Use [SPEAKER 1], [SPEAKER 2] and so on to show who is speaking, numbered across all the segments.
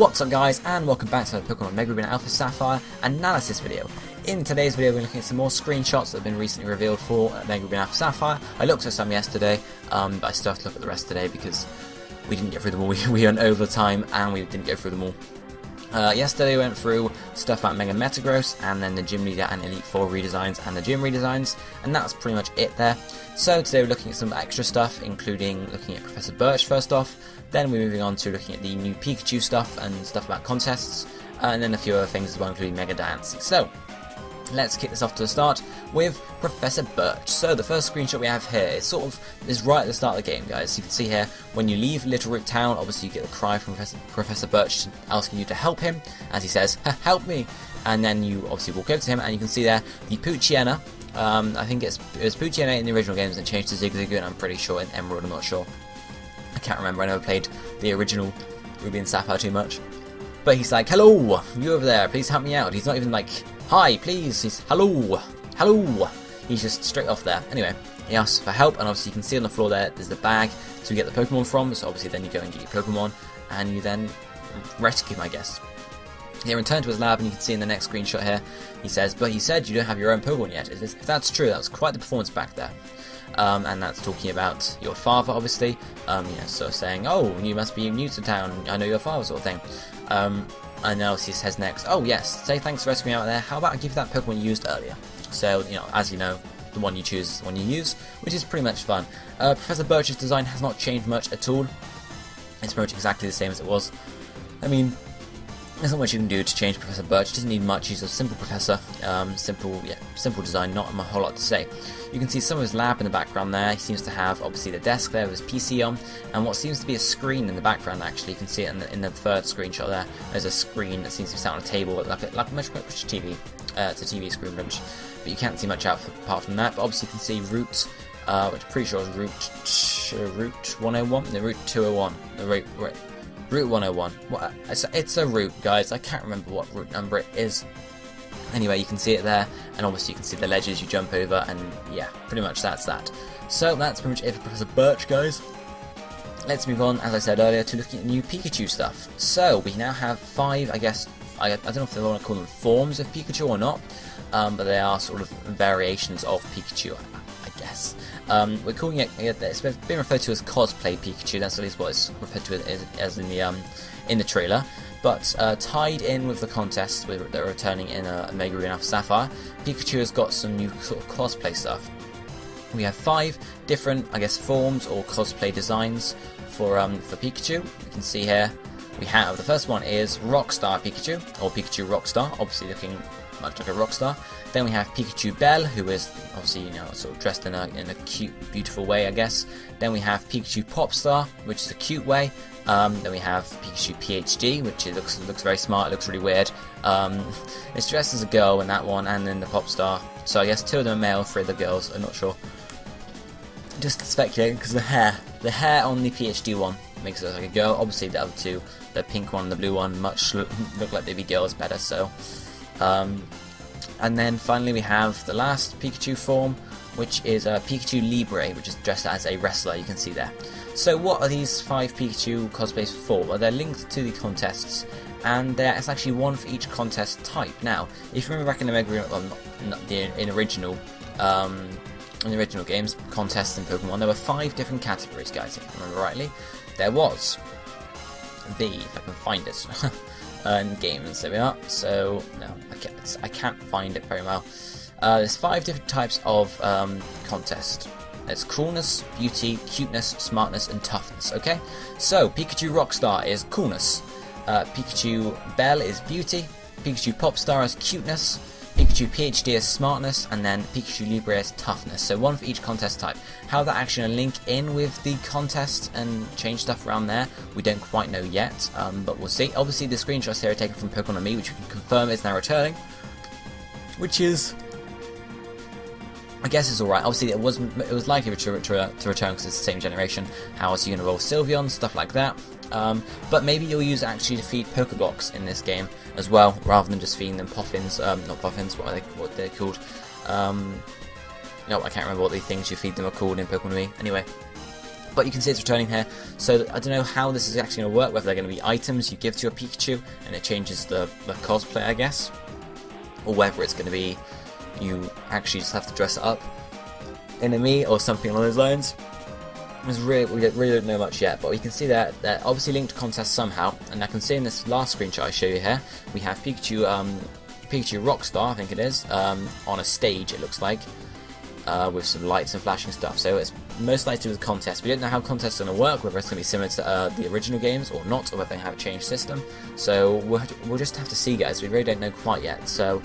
[SPEAKER 1] What's up guys, and welcome back to the Pokémon Mega Diancie Alpha Sapphire analysis video. In today's video we're looking at some more screenshots that have been recently revealed for Mega Diancie Alpha Sapphire. I looked at some yesterday, but I still have to look at the rest today because we didn't get through them all. We went over time and we didn't go through them all. Yesterday we went through stuff about Mega Metagross and then the Gym Leader and Elite Four redesigns and the gym redesigns, and that's pretty much it there. So today we're looking at some extra stuff, including looking at Professor Birch first off, then we're moving on to looking at the new Pikachu stuff and stuff about contests, and then a few other things as well, including Mega Diancie. So let's kick this off to the start with Professor Birch. So the first screenshot we have here is right at the start of the game, guys. You can see here, when you leave Little Root Town, obviously you get a cry from Professor Birch asking you to help him, as he says, "Help me!" And then you obviously walk over to him, and you can see there the Poochyena. I think it was Poochyena in the original games and changed to Zigzagoon, and I'm pretty sure in Emerald, I'm not sure. I can't remember, I never played the original Ruby and Sapphire too much. But he's like, "Hello, you over there, please help me out." He's not even like, "Hi, please," he's, "Hello, hello." He's just straight off there. Anyway, he asks for help, and obviously you can see on the floor there's the bag to get the Pokemon from, so obviously then you go and get your Pokemon, and you then rescue him, I guess. He returned to his lab, and you can see in the next screenshot here, he says, "But he said you don't have your own Pokemon yet." If that's true, that was quite the performance back there. And that's talking about your father, obviously, sort of saying, "Oh, you must be new to town, I know your father," sort of thing. And now he says next, "Oh yes, say thanks for rescuing me out there, how about I give you that Pokemon you used earlier?" So, as you know, the one you choose is the one you use, which is pretty much fun. Professor Birch's design has not changed much at all. It's pretty much exactly the same as it was. I mean, there's not much you can do to change Professor Birch. He doesn't need much. He's a simple professor, simple design, not a whole lot to say. You can see some of his lab in the background there. He seems to have, obviously, the desk there with his PC on, and what seems to be a screen in the background, actually. You can see it in the third screenshot there. There's a screen that seems to be sat on a table, like a much TV. It's a TV screen, but you can't see much apart from that. But obviously you can see Route, which I'm pretty sure is Route 101? No, Route 201. Route 101. It's a route, guys. I can't remember what route number it is. Anyway, you can see it there, and obviously you can see the ledges you jump over, and yeah, pretty much that's that. So that's pretty much it for Professor Birch, guys. Let's move on, as I said earlier, to looking at new Pikachu stuff. So we now have 5, I guess, I don't know if they want to call them forms of Pikachu or not, but they are sort of variations of Pikachu, I guess. We're calling it, it's been referred to as cosplay Pikachu, that's at least what it's referred to as in the trailer. But tied in with the contest that are returning in Mega Diancie Alpha Sapphire, Pikachu has got some new sort of cosplay stuff. We have 5 different, I guess, forms or cosplay designs for Pikachu. You can see here we have, the first one is Rockstar Pikachu, or Pikachu Rockstar, obviously looking much like a rock star. Then we have Pikachu Belle, who is obviously, sort of dressed in a cute, beautiful way, I guess. Then we have Pikachu Popstar, which is a cute way. Then we have Pikachu PhD, which looks very smart, looks really weird. It's dressed as a girl in that one, and then the Popstar. So I guess 2 of them are male, 3 of the girls, I'm not sure. Just speculating, because the hair on the PhD one makes it look like a girl. Obviously the other 2, the pink one and the blue one, look like they'd be girls better, so... and then finally we have the last Pikachu form, which is Pikachu Libre, which is dressed as a wrestler, you can see there. So what are these 5 Pikachu cosplays for? Well, they're linked to the contests, and it's actually one for each contest type. Now, if you remember back in the Mega, well, not in original games, contests in Pokemon, there were 5 different categories, guys, if I remember rightly. There was if I can find it, in games, there we are. So, no, I can't find it very well. There's 5 different types of contest. There's coolness, beauty, cuteness, smartness, and toughness, okay? So, Pikachu Rockstar is coolness, Pikachu Belle is beauty, Pikachu Popstar is cuteness, Pikachu PhD is smartness, and then Pikachu Libre is toughness. So one for each contest type. How that actually going to link in with the contest and change stuff around there, we don't quite know yet, but we'll see. Obviously the screenshots here are taken from Pokemon and Me, which we can confirm is now returning, which is... I guess it's alright. Obviously, it was likely to return because it's the same generation. How else are you going to evolve Sylveon, stuff like that. But maybe you'll use it actually to feed Pokeblocks in this game as well, rather than just feeding them Poffins. Not Poffins. What they're called? No, I can't remember what the things you feed them are called in Pokemon Me. Anyway, But you can see it's returning here, so I don't know how this is actually going to work, whether they're going to be items you give to your Pikachu and it changes the cosplay, I guess, or whether it's going to be you actually just have to dress it up in a Mii or something along those lines. We really don't know much yet, but we can see that they're obviously linked to contests somehow, and I can see in this last screenshot I show you here, we have Pikachu Rockstar, I think it is, on a stage, it looks like, with some lights and flashing stuff. So it's most likely to do with contests. We don't know how contests are going to work, whether it's going to be similar to the original games or not, or whether they have a changed system. So we'll just have to see, guys. We really don't know quite yet. So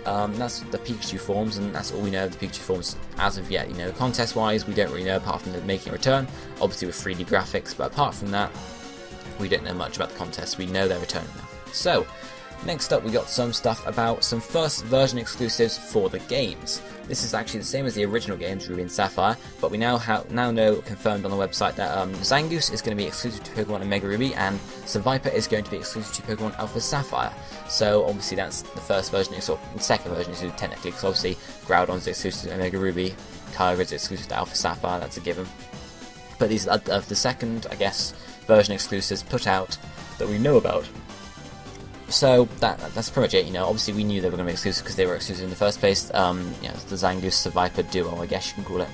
[SPEAKER 1] that's the Pikachu forms, and that's all we know of the Pikachu forms as of yet. You know, contest-wise, we don't really know apart from making a return, obviously with 3D graphics. But apart from that, we don't know much about the contests. We know they're returning now. So next up, we got some stuff about some first version exclusives for the games. This is actually the same as the original games, Ruby and Sapphire, but we now know confirmed on the website that Zangoose is going to be exclusive to Pokemon and Mega Ruby, and Sapphire is going to be exclusive to Pokemon Alpha Sapphire. So obviously that's the first version, or the second version is technically, because obviously Groudon's exclusive to Mega Ruby, Kyogre's exclusive to Alpha Sapphire, that's a given. But these are the second, I guess, version exclusives put out that we know about. So that's pretty much it. You know, obviously we knew they were going to be exclusive because they were exclusive in the first place. You know, the Zangoose Viper duo, I guess you can call it.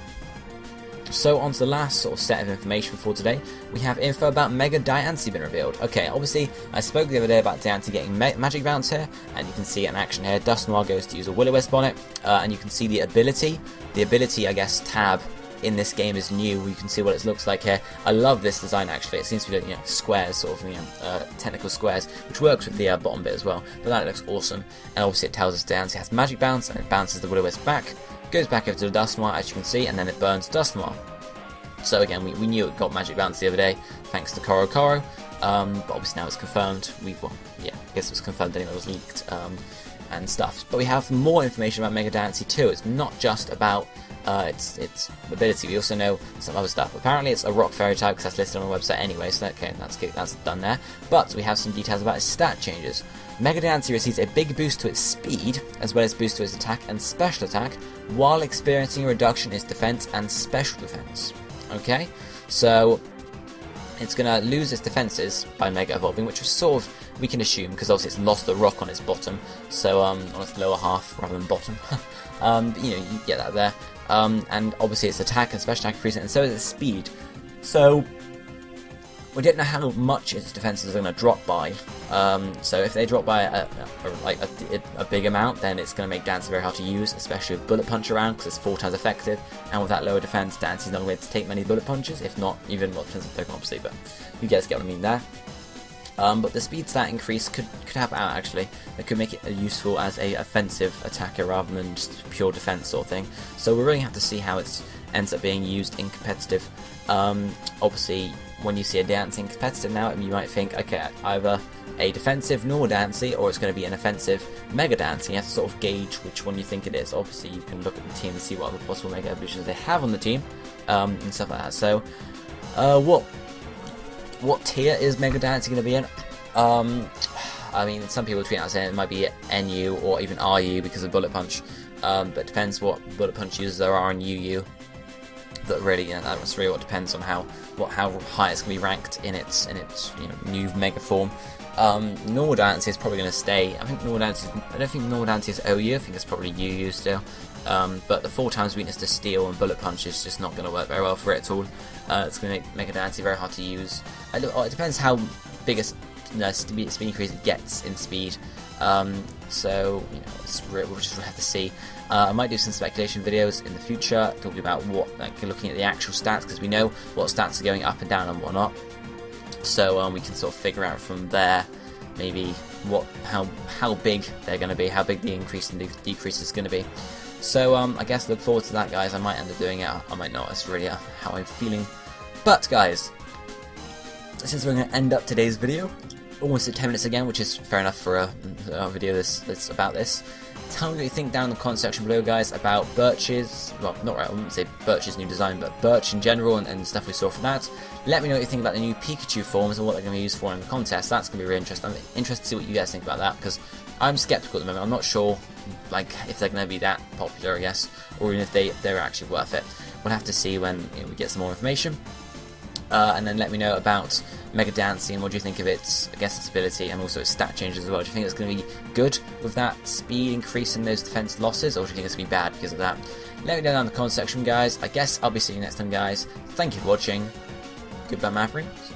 [SPEAKER 1] So on to the last sort of set of information for today. We have info about Mega Diancie being revealed. Okay, obviously I spoke the other day about Diancie getting magic bounce here, and you can see it in action here. Dusknoir goes to use a Will-O-Wisp on it, and you can see the ability, I guess, tab in this game is new. You can see what it looks like here. I love this design actually. It seems to be, you know, squares, sort of, technical squares, which works with the bottom bit as well. But that looks awesome. And obviously it tells us Diancie has magic bounce, and it bounces the Will-O-Wisp back, goes back over to the Dusknoir, as you can see, and then it burns Dusknoir. So again, we knew it got magic bounce the other day, thanks to Koro. But obviously now it's confirmed. I guess it was confirmed anyway. It was leaked and stuff. But we have more information about Mega Diancie too. It's not just about its ability. We also know some other stuff. Apparently it's a rock fairy type, because that's listed on the website anyway, so okay, that's done there. But we have some details about its stat changes. Mega Diancie receives a big boost to its speed, as well as boost to its attack and special attack, while experiencing a reduction in its defense and special defense. Okay, so it's going to lose its defenses by Mega Evolving, which was sort of, we can assume, because obviously it's lost the rock on its bottom, so on its lower half rather than bottom. You know, you get that there. And obviously its attack and special attack increase, and so is its speed. So we don't know how much its defenses are going to drop by. So if they drop by a big amount, then it's going to make Diancie very hard to use, especially with Bullet Punch around, because it's 4 times effective. And with that lower defense, Diancie's not going to take many Bullet Punches, if not even, well, depends on Pokemon obviously, but you guys get what I mean there. But the speed stat increase could help out actually. It could make it useful as a offensive attacker rather than just pure defense sort of thing. So we really have to see how it ends up being used in competitive. Obviously, when you see a Diancie in competitive now, you might think, okay, either a defensive normal Diancie or it's going to be an offensive Mega Diancie. You have to sort of gauge which one you think it is. Obviously, you can look at the team and see what other possible Mega Evolutions they have on the team, and stuff like that. So, what tier is Mega Diancie going to be in? I mean, some people tweet out saying it might be NU or even RU because of Bullet Punch, but it depends what Bullet Punch users there are in UU. But really, you know, that's really what depends on how high it's going to be ranked in its you know, new Mega form. Normal Diancie is probably going to stay. I don't think Normal Diancie is OU. I think it's probably UU still. But the 4 times weakness to Steel and Bullet Punch is just not going to work very well for it at all. It's going to make Mega Diancie very hard to use. It depends how big a speed increase it gets in speed. So you know, we'll just have to see. I might do some speculation videos in the future talking about looking at the actual stats, because we know what stats are going up and down and whatnot. So we can sort of figure out from there maybe how big they're going to be, how big the increase and decrease is going to be. So I guess look forward to that, guys. I might end up doing it, I might not. It's really how I'm feeling. But guys, since we're going to end up today's video almost at 10 minutes again, which is fair enough for a video that's about this. Tell me what you think down in the comment section below, guys, about Birch's, well, not right, I wouldn't say Birch's new design, but Birch in general and stuff we saw from that. Let me know what you think about the new Pikachu forms and what they're going to be used for in the contest. That's going to be really interesting. I'm interested to see what you guys think about that, because I'm skeptical at the moment. I'm not sure, like, if they're going to be that popular, I guess, or even if they're actually worth it. We'll have to see when we get some more information. and then let me know about Mega Diancie and what do you think of its, I guess, its ability and also its stat changes as well. Do you think it's going to be good with that speed increase in those defense losses, or do you think it's going to be bad because of that? Let me know down in the comment section, guys. I guess I'll be seeing you next time, guys. Thank you for watching. Goodbye, Mavericks.